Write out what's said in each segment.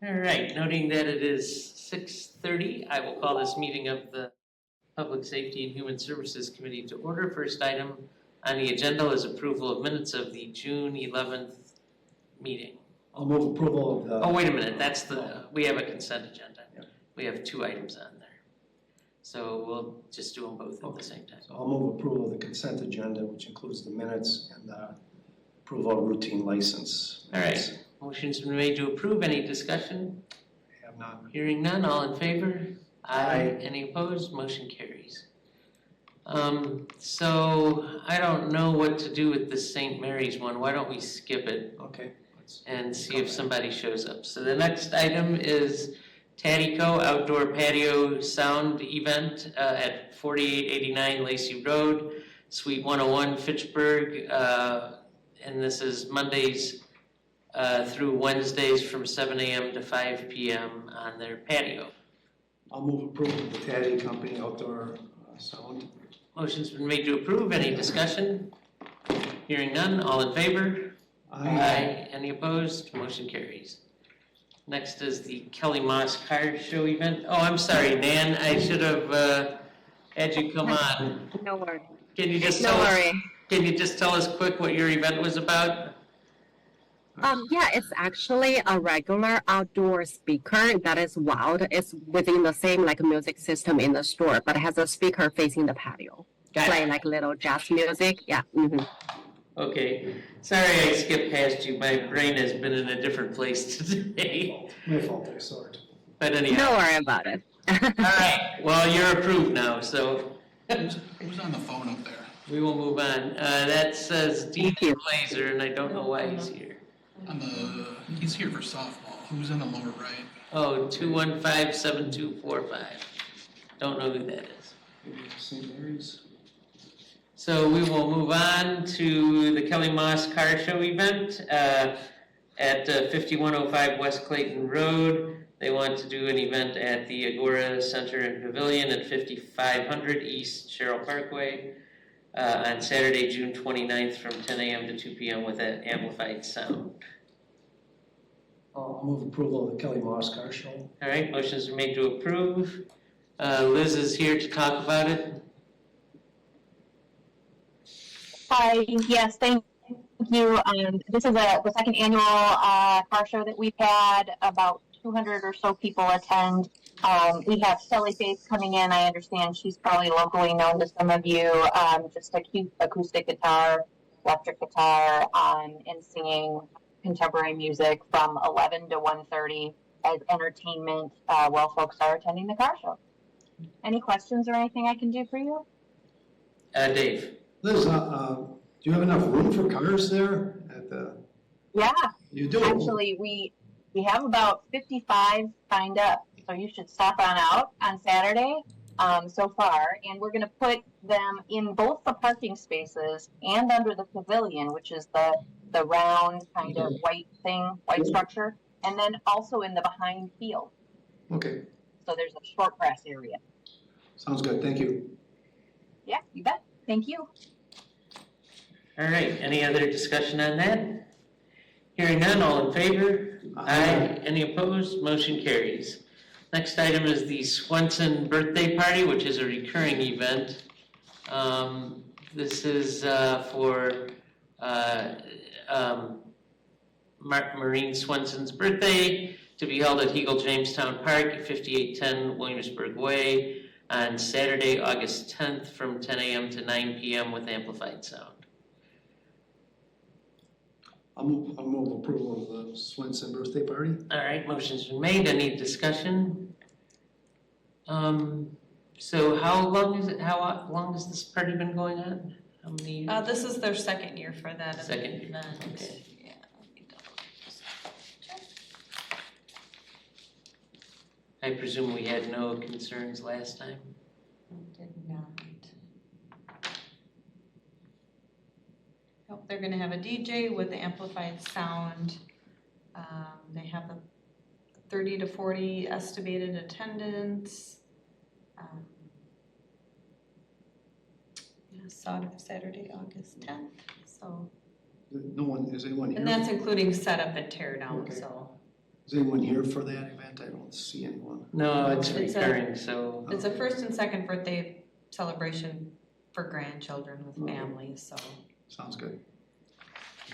All right, noting that it is 6:30, I will call this meeting of the Public Safety and Human Services Committee to order. First item on the agenda is approval of minutes of the June 11th meeting. I'll move approval of the... Oh, wait a minute, we have a consent agenda. Yeah. We have 2 items on there. So we'll just do them both at the same time. So I'll move approval of the consent agenda, which includes the minutes and approval of routine license. All right, motion's been made to approve. Any discussion? I have none. Hearing none, all in favor? Aye. Any opposed? Motion carries. So I don't know what to do with the St. Mary's one. Why don't we skip it? Okay. And see if somebody shows up. So the next item is Taddyco Outdoor Patio Sound Event at 4889 Lacey Road, Suite 101, Fitchburg. And this is Mondays through Wednesdays from 7 a.m. to 5 p.m. on their patio. I'll move approval of the Taddy Company Outdoor Sound. Motion's been made to approve. Any discussion? Hearing none. All in favor? Aye. Any opposed? Motion carries. Next is the Kelly Moss Car Show event. Oh, I'm sorry, Nan. I should have had you come on. No worry. Can you just tell us quick what your event was about? Yeah, it's actually a regular outdoor speaker that is wild. It's within the same like music system in the store, but it has a speaker facing the patio. Playing like little jazz music. Yeah. Mm-hmm. Okay. Sorry I skipped past you. My brain has been in a different place today. My fault, I saw it. But anyhow. Don't worry about it. All right. Well, you're approved now, so. Who's on the phone up there? We will move on. That says Dean Glazer, and I don't know why he's here. He's here for softball. Who's on the lower right? Oh, 215-7245. Don't know who that is. St. Mary's. So we will move on to the Kelly Moss Car Show event at 5105 West Clayton Road. They want to do an event at the Agora Center and Pavilion at 5500 East Sherrill Parkway on Saturday, June 29th from 10 a.m. to 2 p.m. with an amplified sound. I'll move approval of the Kelly Moss Car Show. All right, motions are made to approve. Liz is here to talk about it. Hi, yes, thank you. This is the second annual car show that we've had. About 200 or so people attend. We have Shelly Faith coming in. I understand she's probably locally known to some of you. Just a cute acoustic guitar, electric guitar, and singing contemporary music from 11 to 1:30 as entertainment while folks are attending the car show. Any questions or anything I can do for you? Dave. Liz, do you have enough room for cars there at the... Yeah. You do? Actually, we have about 55 signed up, so you should stop on out on Saturday so far, and we're going to put them in both the parking spaces and under the pavilion, which is the round kind of white structure, and then also in the behind field. Okay. So there's a short grass area. Sounds good. Thank you. Yeah, you bet. Thank you. All right, any other discussion on that? Hearing none, all in favor? Aye. Any opposed? Motion carries. Next item is the Swenson birthday party, which is a recurring event. This is for Maureen Swenson's birthday to be held at Eagle Jamestown Park at 5810 Williamsburg Way on Saturday, August 10th from 10 a.m. to 9 p.m. with amplified sound. I'll move approval of the Swenson birthday party. All right, motion's been made. Any discussion? So how long has this party been going on? How many years? This is their second year for that. Second year. Event. Okay. Yeah, let me double check. I presume we had no concerns last time. Did not. Nope, they're going to have a DJ with amplified sound. They have a 30 to 40 estimated attendance. Saturday, August 10th. So. Is anyone here? And that's including setup and tear down. Okay. So. Is anyone here for that event? I don't see anyone. No, it's It's a- recurring, so. It's a first and second birthday celebration for grandchildren with families, so. Sounds good.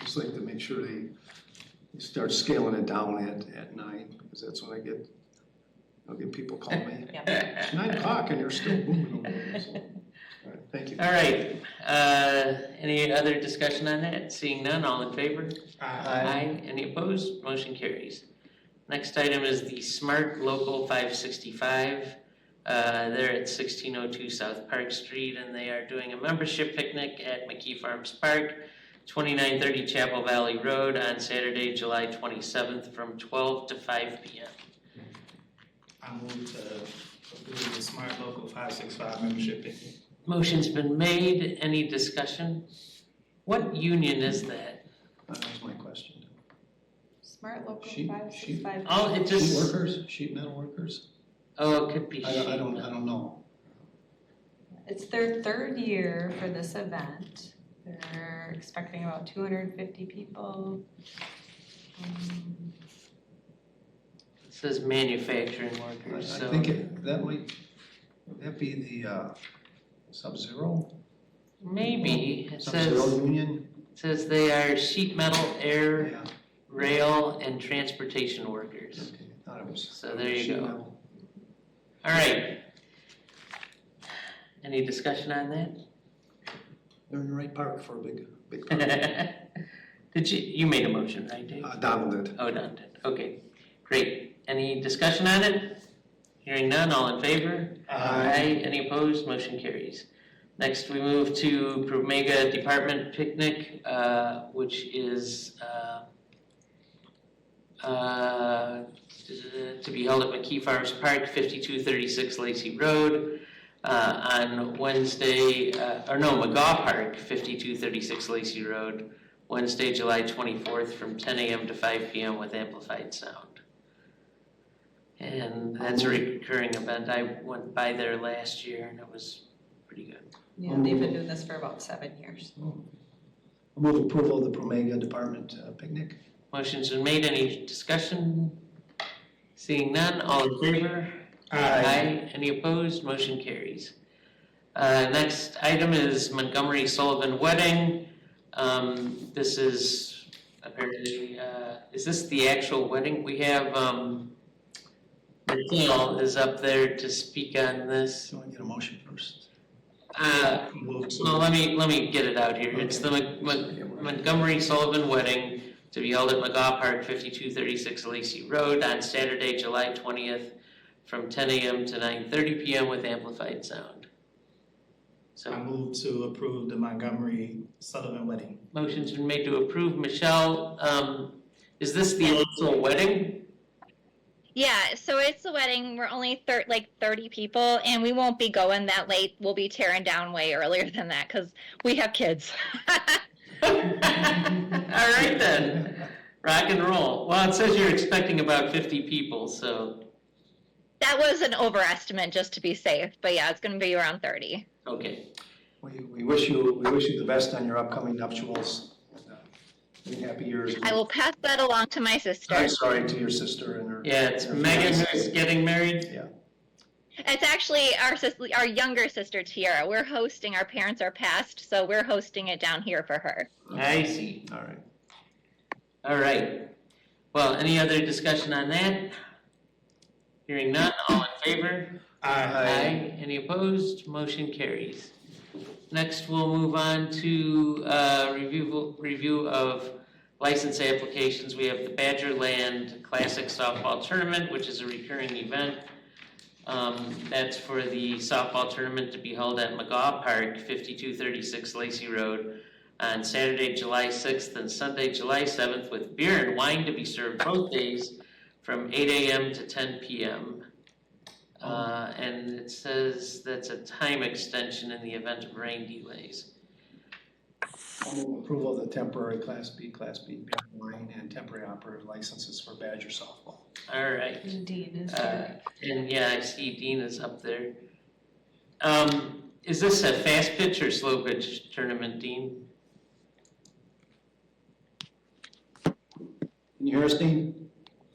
Just like to make sure they start scaling it down at 9, because that's when I'll get people calling me. It's 9 o'clock and you're still moving over. So, all right, thank you. All right, any other discussion on that? Seeing none, all in favor? Aye. Any opposed? Motion carries. Next item is the Smart Local 565. They're at 1602 South Park Street, and they are doing a membership picnic at McKee Farms Park, 2930 Chapel Valley Road on Saturday, July 27th from 12 to 5 p.m. I move to approve the Smart Local 565 membership picnic. Motion's been made. Any discussion? What union is that? That was my question. Smart Local Sheep- 565. Oh, it Sheet just, workers, sheet metal workers? oh, it could be. I don't know. It's their third year for this event. They're expecting about 250 people. It says manufacturing I workers, so. think would that be the Sub-Zero? Maybe. It Sub-Zero says, union? they are sheet metal, air, Yeah. rail, and transportation workers. Okay, thought it was. So there you sheet go. metal. All right. Any discussion on They're in the right park for a big park. that? Did you made a motion, right, Dave? Donald did. Oh, Don did. Okay, great. Any discussion on it? Hearing none, all in favor? Aye. Any opposed? Motion carries. Next, we move to Promega Department Picnic, which is to be held at McKee Farms Park, 5236 Lacey Road, on Wednesday, McGaw Park, 5236 Lacey Road, Wednesday, July 24th from 10 a.m. to 5 p.m. with amplified sound. And that's a recurring event. I went by there last year and it was pretty good. Yeah, they've been doing this for about 7 years. I'll move approval of the Promega Department picnic. Motion's been made. Any discussion? Seeing none, all in favor? Aye. Any opposed? Motion carries. Next item is Montgomery Sullivan Wedding. This is apparently, is this the actual wedding? We have, Michelle is up there to speak on this. Do you want to get a motion first? Well, let me get it out here. It's the Montgomery Sullivan Wedding to be held at McGaw Park, 5236 Lacey Road on Saturday, July 20th from 10 a.m. to 9:30 p.m. with amplified sound. I So move to approve the Montgomery Sullivan wedding. motion's been made to approve. Michelle, is this the actual wedding? Yeah, so it's the wedding. We're only 30 people, and we won't be going that late. We'll be tearing down way earlier than that because we have kids. All right then, rock and roll. Well, it says you're expecting about 50 people, so, That was an overestimate just to be safe, but yeah, it's going to be around 30. okay. We wish you the best on your upcoming nuptials. Many happy years. I will pass that along to my sister. I'm sorry to your sister and her. Yeah, it's Megan who's getting married. Yeah. It's actually our younger sister, Tiara. We're hosting. Our parents are passed, so we're hosting it down here for her. I see. All right. All right. Well, any other discussion on that? Hearing none, all in favor? Aye. Any opposed? Motion carries. Next, we'll move on to review of license applications. We have the Badgerland Classic Softball Tournament, which is a recurring event. That's for the softball tournament to be held at McGaw Park, 5236 Lacey Road, on Saturday, July 6th and Sunday, July 7th, with beer and wine to be served both days from 8 a.m. to 10 p.m. And it says that's a time extension in the event of rain delays. I'll move approval of the temporary Class B beer, wine, and temporary operator licenses for Badger softball. All right. And Dean is here. And yeah, I see Dean is up there. Is this a fast pitch or slow pitch tournament, Dean? Can you hear us, Dean?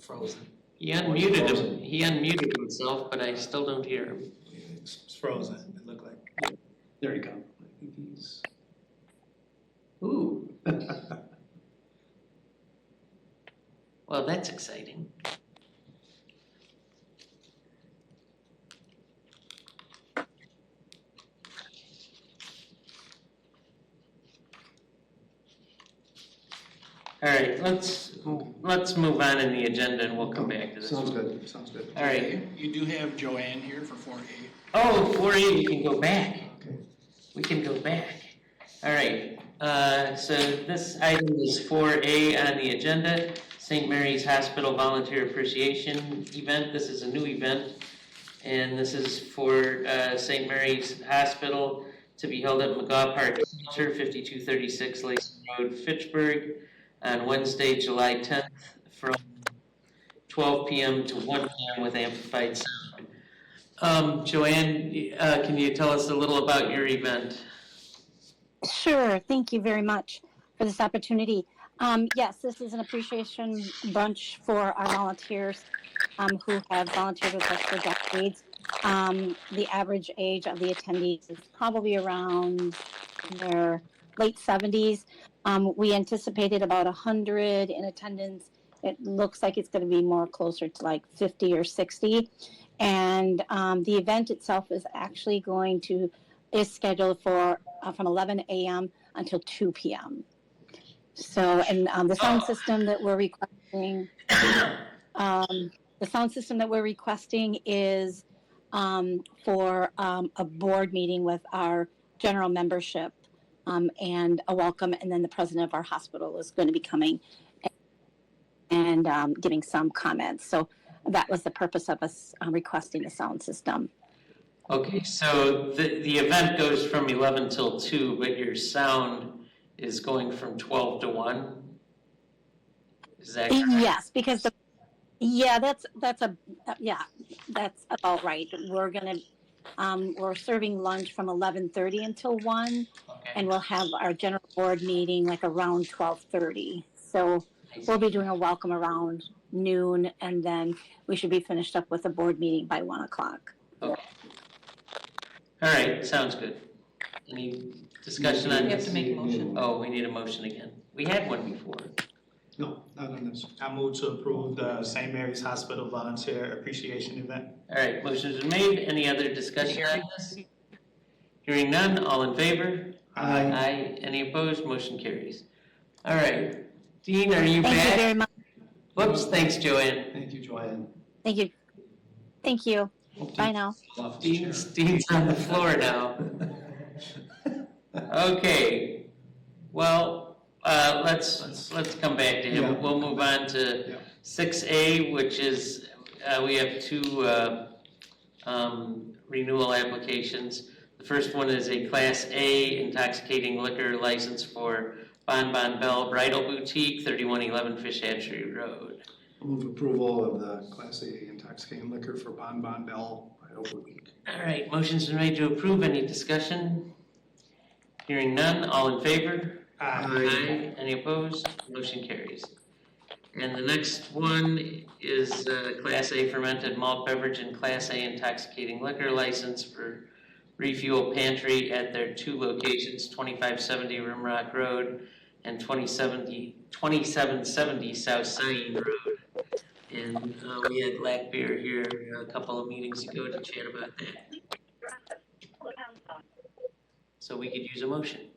frozen. He unmuted himself, but I still don't hear him. It's frozen, it looked like. There you go. I think he's. Ooh, well, that's exciting. All right, let's move on in the agenda and we'll come back to this. Sounds good, sounds good. All right. You do have Joanne here for 4A. Oh, 4A, we can go back. Okay. We can go back. All right, so this item is 4A on the agenda, St. Mary's Hospital Volunteer Appreciation Event. This is a new event, and this is for St. Mary's Hospital to be held at McGaw Park Center, 5236 Lake Road, Fitchburg, on Wednesday, July 10th, from 12 p.m. to 1 p.m. with amplified sound. Joanne, can you tell us a little about your event? Sure. Thank you very much for this opportunity. Yes, this is an appreciation brunch for our volunteers who have volunteered with us for decades. The average age of the attendees is probably around their late 70s. We anticipated about 100 in attendance. It looks like it's going to be more closer to like 50 or 60. And the event itself is actually is scheduled for from 11 a.m. until 2 p.m. So, and the sound system that we're requesting, is for a board meeting with our general membership and a welcome, and then the president of our hospital is going to be coming and giving some comments. So that was the purpose of us requesting a sound system. Okay, so the event goes from 11 till 2, but your sound is going from 12 to 1? Is that correct? Yes, because that's about right. We're serving lunch from 11:30 until 1, Okay. and we'll have our general board meeting like around 12:30. So we'll be doing a welcome around noon, and then we should be finished up with a board meeting by 1 o'clock. Okay. All right, sounds good. Any discussion on We have this? to make a motion. Oh, we need a motion again. We had one before. No, not on this. I move to approve the St. Mary's Hospital Volunteer Appreciation Event. All right, motion's been made. Any other discussion on this? Hearing none, all in favor? Aye. Aye. Any opposed? Motion carries. All right. Dean, are you Thank you back? very much. Whoops, thanks, Joanne. Thank you, Joanne. Thank you. Thank you. Bye now. Dean's on the floor now. Okay. Well, let's come back to him. Yeah. We'll move on to 6A, which is, we have two renewal applications. The first one is a Class A intoxicating liquor license for Bon Bon Bell Bridal Boutique, 3111 Fish Hatchery Road. Move approval of the Class A intoxicating liquor for Bon Bon Bell Bridal Boutique. All right, motion's been made to approve. Any discussion? Hearing none, all in favor? Aye. Any opposed? Motion carries. And the next one is Class A fermented malt beverage and Class A intoxicating liquor license for Refuel Pantry at their two locations, 2570 Rimrock Road and 2770 South Scion Road. And we had Black Bear here a couple of meetings ago to chat about that. So we could use a motion.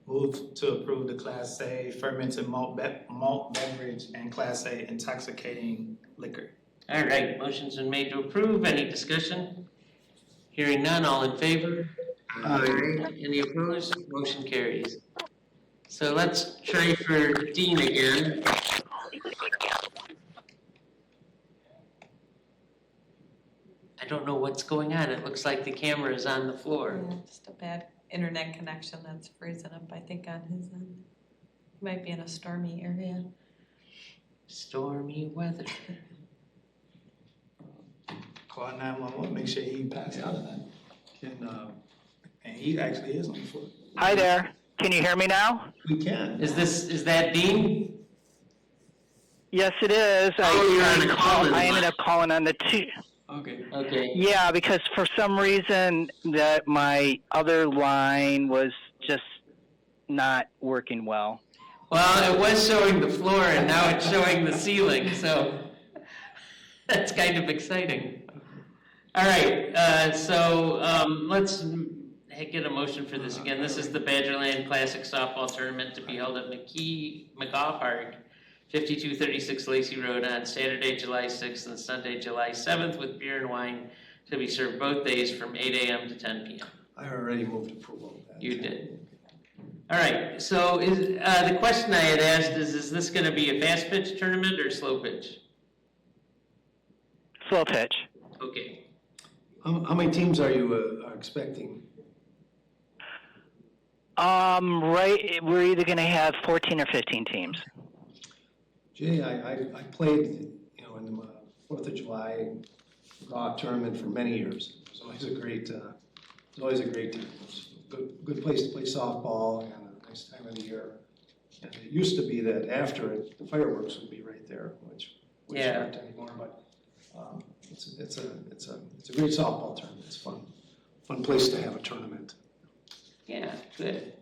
Move to approve the Class A fermented malt beverage and Class A intoxicating liquor. All right, motion's been made to approve. Any discussion? Hearing none, all in favor? Aye. Any opposed? Motion carries. So let's try for Dean again. I don't know what's going on. It looks like the camera is on the floor. Yeah, just a bad internet connection that's freezing up, I think, on his end. He might be in a stormy area. Stormy weather. Call 911, make sure he passed out of that. Can, And he actually is on the floor. Hi there. Can you hear me now? We can. Is that Dean? Yes, it is. you're on a call. I ended up calling on the two. Okay. Okay. Yeah, because for some reason that my other line was just not working well. Well, it was showing the floor and now it's showing the ceiling, so that's kind of exciting. All right, let's get a motion for this again. This is the Badgerland Classic Softball Tournament to be held at McGaw Park, 5236 Lacey Road on Saturday, July 6th and Sunday, July 7th with beer and wine to be served both days from 8 a.m. to 10 p.m. I already moved approval of that. You did. All right, so the question I had asked is this going to be a fast pitch tournament or slow pitch? Slow pitch. Okay. How many teams are you expecting? We're either going to have 14 or 15 teams. Jay, I played, in the 4th of July golf tournament for many years. It was always a great time. Good place to play softball and a nice time of the year. And it used to be that after it, the fireworks would be right there, which aren't anymore. But it's a great softball tournament. It's fun place to have a tournament. Yeah, good.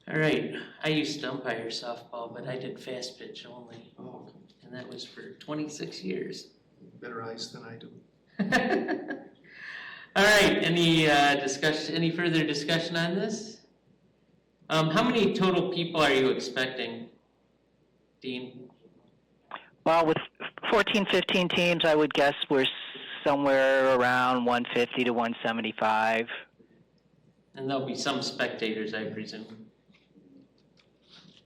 All right, I used to umpire softball, but I did fast pitch only. Oh, okay. And that was for 26 years. Better eyes than I do. All right, any further discussion on this? How many total people are you expecting, Dean? Well, with 14, 15 teams, I would guess we're somewhere around 150 to 175. And there'll be some spectators, I presume.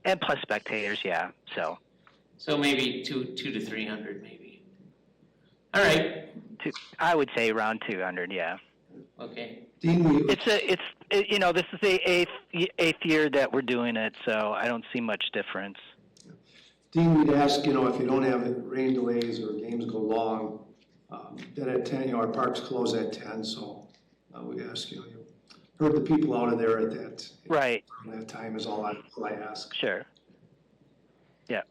And plus spectators, yeah, so. So maybe two to 300, maybe. All right. I would say around 200, yeah. Okay. Dean, This is the eighth year that we're doing it, so I don't see much difference. Dean, we'd ask, if you don't have rain delays or games go long, then at 10, our parks close at 10, so we ask, you heard the people out of there at that. Right. That time is all I ask. Sure. Yeah.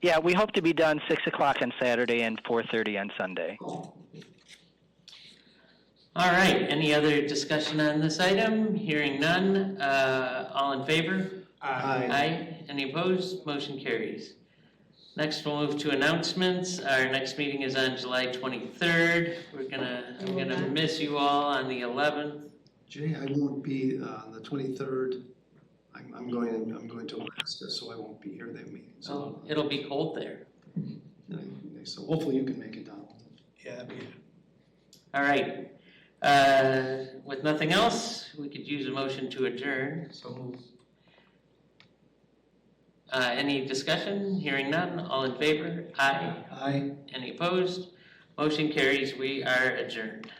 Yeah, we hope to be done 6 o'clock on Saturday and 4:30 on Sunday. All right, any other discussion on this item? Hearing none, all in favor? Aye. Aye. Any opposed? Motion carries. Next, we'll move to announcements. Our next meeting is on July 23rd. I'm gonna miss you all on the 11th. Jay, I won't be on the 23rd. I'm going to Alaska, so I won't be here that meeting. So, Oh, it'll be cold there. so hopefully you can make it down. Yeah, that'd be good. All right. With nothing else, we could use a motion to adjourn. So move. Any discussion? Hearing none, all in favor? Aye. Aye. Any opposed? Motion carries. We are adjourned.